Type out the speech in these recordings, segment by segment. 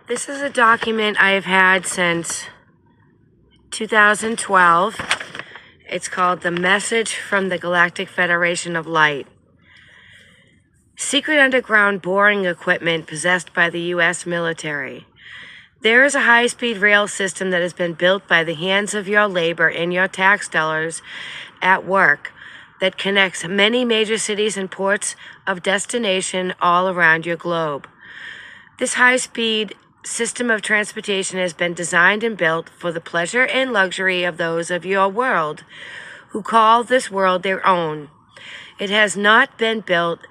This is a document I have had since 2012. It's called The Message from the Galactic Federation of Light. Secret underground boring equipment possessed by the U.S. military. There is a high-speed rail system that has been built by the hands of your labor and your tax dollars at work that connects many major cities and ports of destination all around your globe. This high-speed system of transportation has been designed and built for the pleasure and luxury of those of your world who call this world their own. It has not been built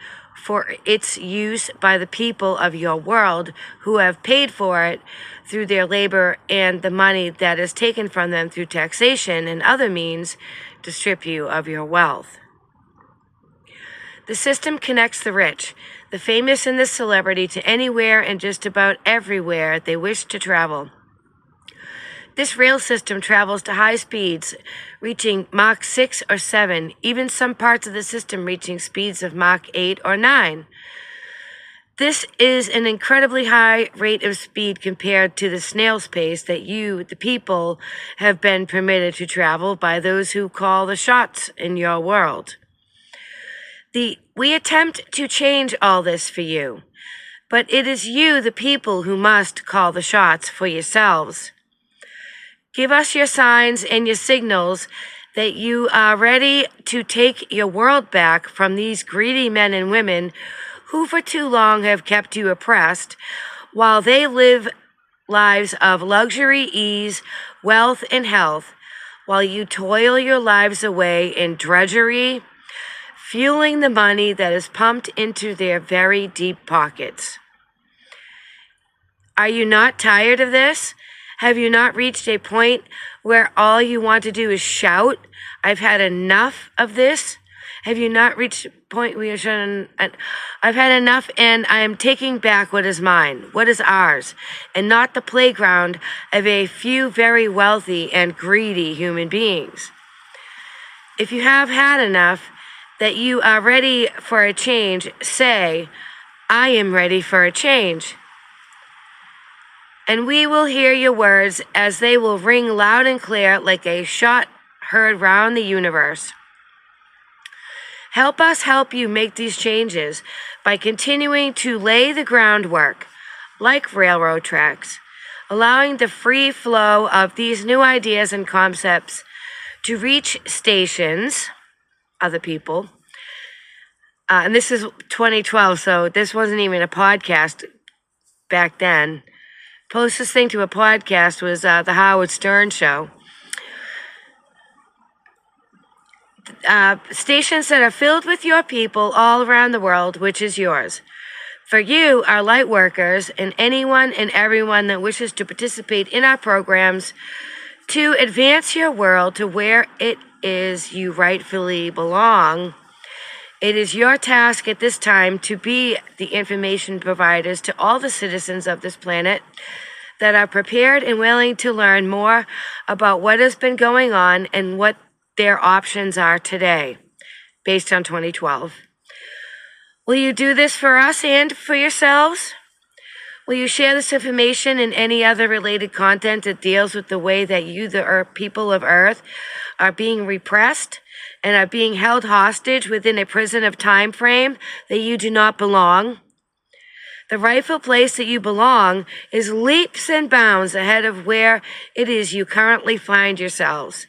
for its use by the people of your world who have paid for it through their labor and the money that is taken from them through taxation and other means to strip you of your wealth. The system connects the rich, the famous and the celebrity to anywhere and just about everywhere they wish to travel. This rail system travels to high speeds, reaching Mach 6 or 7, even some parts of the system reaching speeds of Mach 8 or 9. This is an incredibly high rate of speed compared to the snail's pace that you, the people, have been permitted to travel by those who call the shots in your world. We attempt to change all this for you, but it is you, the people, who must call the shots for yourselves. Give us your signs and your signals that you are ready to take your world back from these greedy men and women who for too long have kept you oppressed while they live lives of luxury, ease, wealth, and health, while you toil your lives away in drudgery, fueling the money that is pumped into their very deep pockets. Are you not tired of this? Have you not reached a point where all you want to do is shout, "I've had enough of this"? Have you not reached a point where you're shouting, "I've had enough and I am taking back what is mine, what is ours, and not the playground of a few very wealthy and greedy human beings"? If you have had enough, that you are ready for a change, say, "I am ready for a change." And we will hear your words as they will ring loud and clear like a shot heard round the universe. Help us help you make these changes by continuing to lay the groundwork, like railroad tracks, allowing the free flow of these new ideas and concepts to reach stations, other people. And this is 2012, so this wasn't even a podcast back then. Closest thing to a podcast was the Howard Stern show. Stations that are filled with your people all around the world, which is yours. For you, our light workers, and anyone and everyone that wishes to participate in our programs to advance your world to where it is you rightfully belong. It is your task at this time to be the information providers to all the citizens of this planet that are prepared and willing to learn more about what has been going on and what their options are today, based on 2012. Will you do this for us and for yourselves? Will you share this information and any other related content that deals with the way that you, the people of Earth, are being repressed and are being held hostage within a prison of time frame that you do not belong? The rightful place that you belong is leaps and bounds ahead of where it is you currently find yourselves.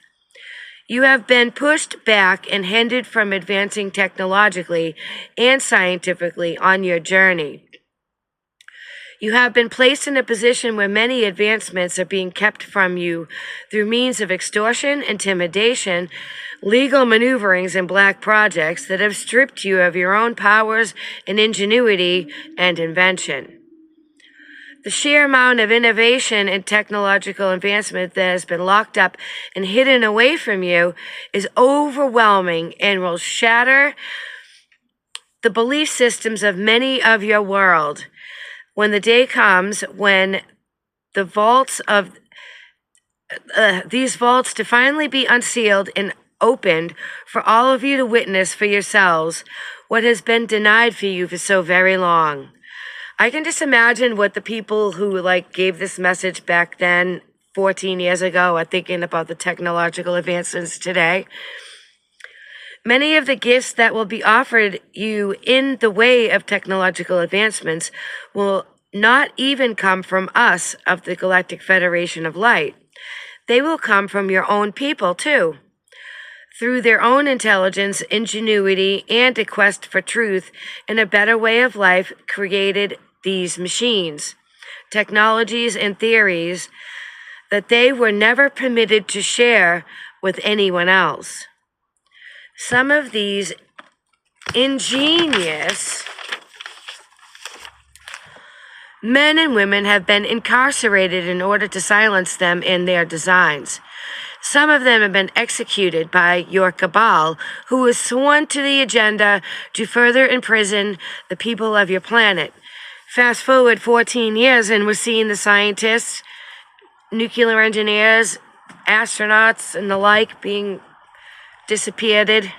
You have been pushed back and hindered from advancing technologically and scientifically on your journey. You have been placed in a position where many advancements are being kept from you through means of extortion, intimidation, legal maneuverings, and black projects that have stripped you of your own powers and ingenuity and invention. The sheer amount of innovation and technological advancement that has been locked up and hidden away from you is overwhelming and will shatter the belief systems of many of your world. When the day comes when the vaults of these vaults to finally be unsealed and opened for all of you to witness for yourselves what has been denied for you for so very long. I can just imagine what the people who gave this message back then 14 years ago are thinking about the technological advancements today. Many of the gifts that will be offered you in the way of technological advancements will not even come from us of the Galactic Federation of Light. They will come from your own people, too. Through their own intelligence, ingenuity, and a quest for truth and a better way of life created these machines, technologies, and theories that they were never permitted to share with anyone else. Some of these ingenious men and women have been incarcerated in order to silence them in their designs. Some of them have been executed by your cabal, who was sworn to the agenda to further imprison the people of your planet. Fast forward 14 years and we're seeing the scientists, nuclear engineers, astronauts, and the like being disappeared.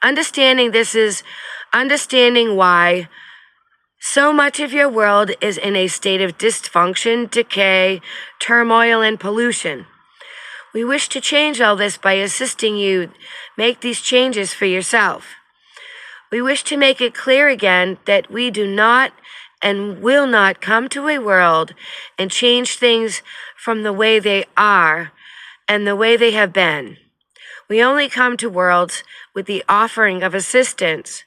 Understanding this is understanding why so much of your world is in a state of dysfunction, decay, turmoil, and pollution. We wish to change all this by assisting you make these changes for yourself. We wish to make it clear again that we do not and will not come to a world and change things from the way they are and the way they have been. We only come to worlds with the offering of assistance.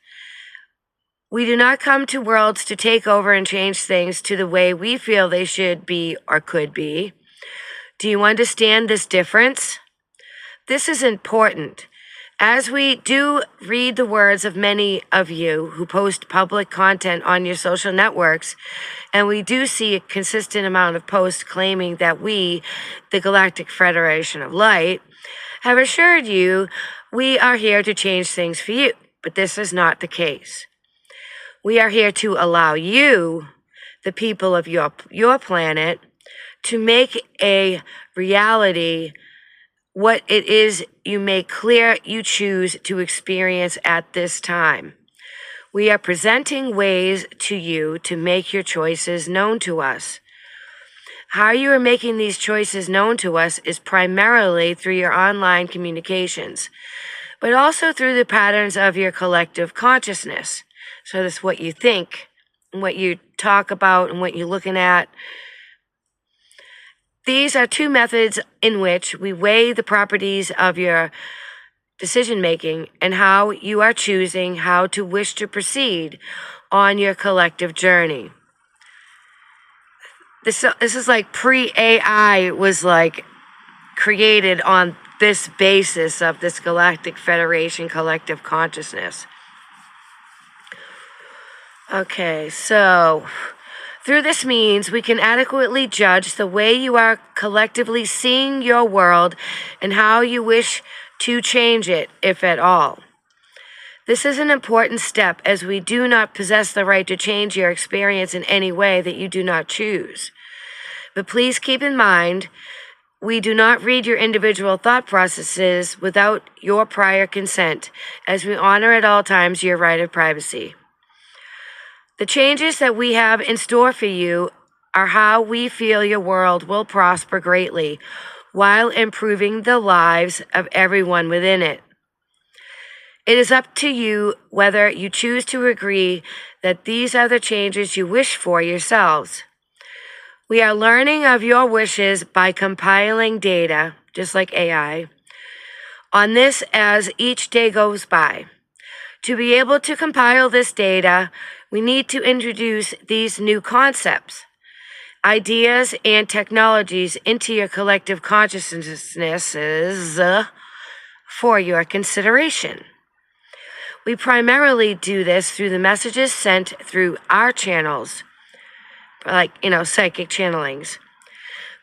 We do not come to worlds to take over and change things to the way we feel they should be or could be. Do you understand this difference? This is important. As we do read the words of many of you who post public content on your social networks, and we do see a consistent amount of posts claiming that we, the Galactic Federation of Light, have assured you we are here to change things for you, but this is not the case. We are here to allow you, the people of your planet, to make a reality what it is you make clear you choose to experience at this time. We are presenting ways to you to make your choices known to us. How you are making these choices known to us is primarily through your online communications, but also through the patterns of your collective consciousness. So that's what you think, and what you talk about, and what you're looking at. These are two methods in which we weigh the properties of your decision-making and how you are choosing how to wish to proceed on your collective journey. This is like pre-AI was created on this basis of this Galactic Federation collective consciousness. Okay, so through this means, we can adequately judge the way you are collectively seeing your world and how you wish to change it, if at all. This is an important step as we do not possess the right to change your experience in any way that you do not choose. But please keep in mind, we do not read your individual thought processes without your prior consent, as we honor at all times your right of privacy. The changes that we have in store for you are how we feel your world will prosper greatly while improving the lives of everyone within it. It is up to you whether you choose to agree that these are the changes you wish for yourselves. We are learning of your wishes by compiling data, just like AI, on this as each day goes by. To be able to compile this data, we need to introduce these new concepts, ideas, and technologies into your collective consciousnesses for your consideration. We primarily do this through the messages sent through our channels, psychic channelings.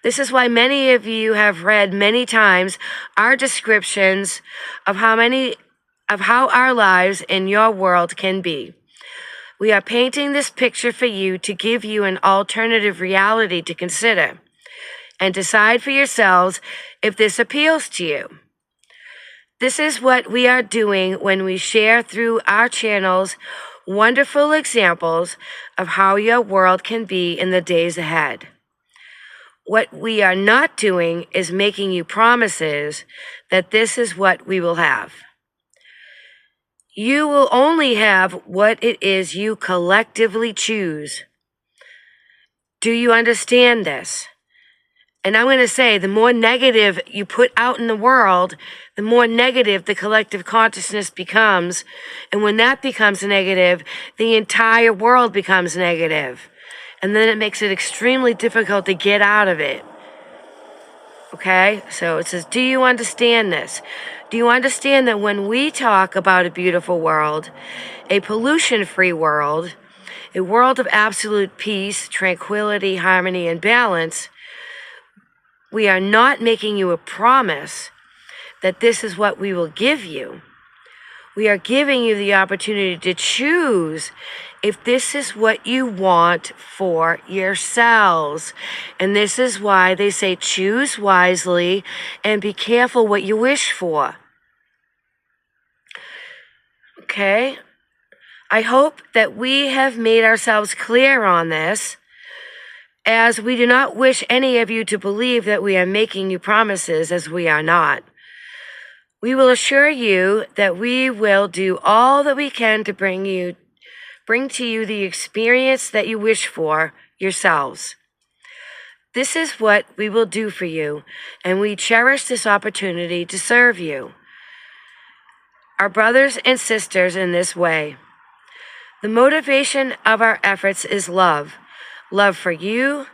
This is why many of you have read many times our descriptions of how our lives in your world can be. We are painting this picture for you to give you an alternative reality to consider and decide for yourselves if this appeals to you. This is what we are doing when we share through our channels wonderful examples of how your world can be in the days ahead. What we are not doing is making you promises that this is what we will have. You will only have what it is you collectively choose. Do you understand this? And I'm going to say the more negative you put out in the world, the more negative the collective consciousness becomes. And when that becomes negative, the entire world becomes negative. And then it makes it extremely difficult to get out of it. Okay? So it says, do you understand this? Do you understand that when we talk about a beautiful world, a pollution-free world, a world of absolute peace, tranquility, harmony, and balance, we are not making you a promise that this is what we will give you. We are giving you the opportunity to choose if this is what you want for yourselves. And this is why they say choose wisely and be careful what you wish for. Okay? I hope that we have made ourselves clear on this, as we do not wish any of you to believe that we are making you promises, as we are not. We will assure you that we will do all that we can to bring to you the experience that you wish for yourselves. This is what we will do for you, and we cherish this opportunity to serve you, our brothers and sisters, in this way. The motivation of our efforts is love. Love for you,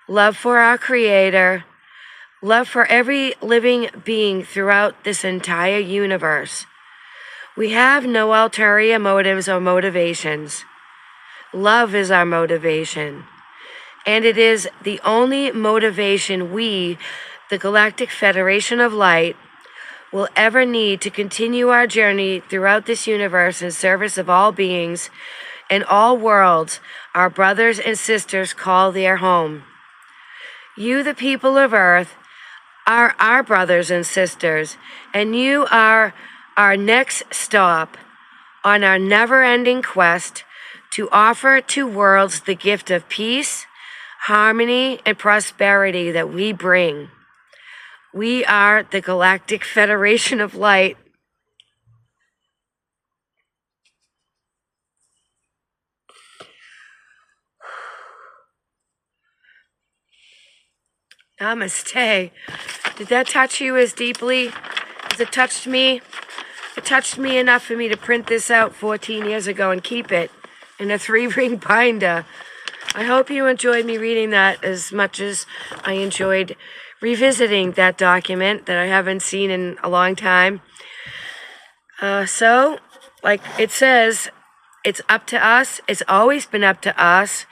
love for our Creator, love for every living being throughout this entire universe. We have no ulterior motives or motivations. Love is our motivation. And it is the only motivation we, the Galactic Federation of Light, will ever need to continue our journey throughout this universe in service of all beings and all worlds our brothers and sisters call their home. You, the people of Earth, are our brothers and sisters, and you are our next stop on our never-ending quest to offer to worlds the gift of peace, harmony, and prosperity that we bring. We are the Galactic Federation of Light. Namaste. Did that touch you as deeply as it touched me? It touched me enough for me to print this out 14 years ago and keep it in a 3-ring binder. I hope you enjoyed me reading that as much as I enjoyed revisiting that document that I haven't seen in a long time. So, like it says, it's up to us. It's always been up to us.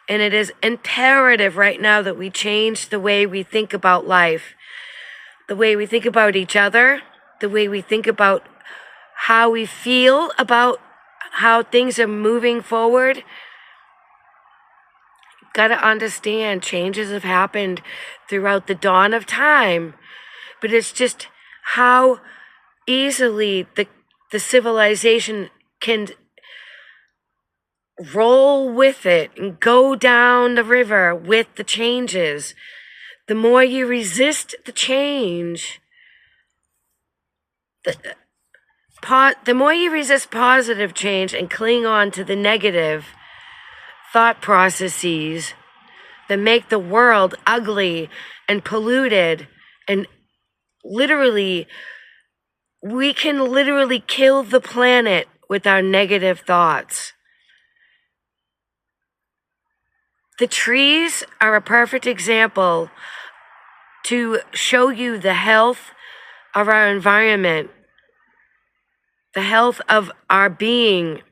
And it is imperative right now that we change the way we think about life, the way we think about each other, the way we think about how we feel about how things are moving forward. Got to understand changes have happened throughout the dawn of time, but it's just how easily the civilization can roll with it and go down the river with the changes. The more you resist the change, the more you resist positive change and cling on to the negative thought processes that make the world ugly and polluted, and literally, we can literally kill the planet with our negative thoughts. The trees are a perfect example to show you the health of our environment. The health of our being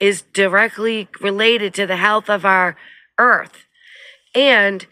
is directly related to the health of our earth. And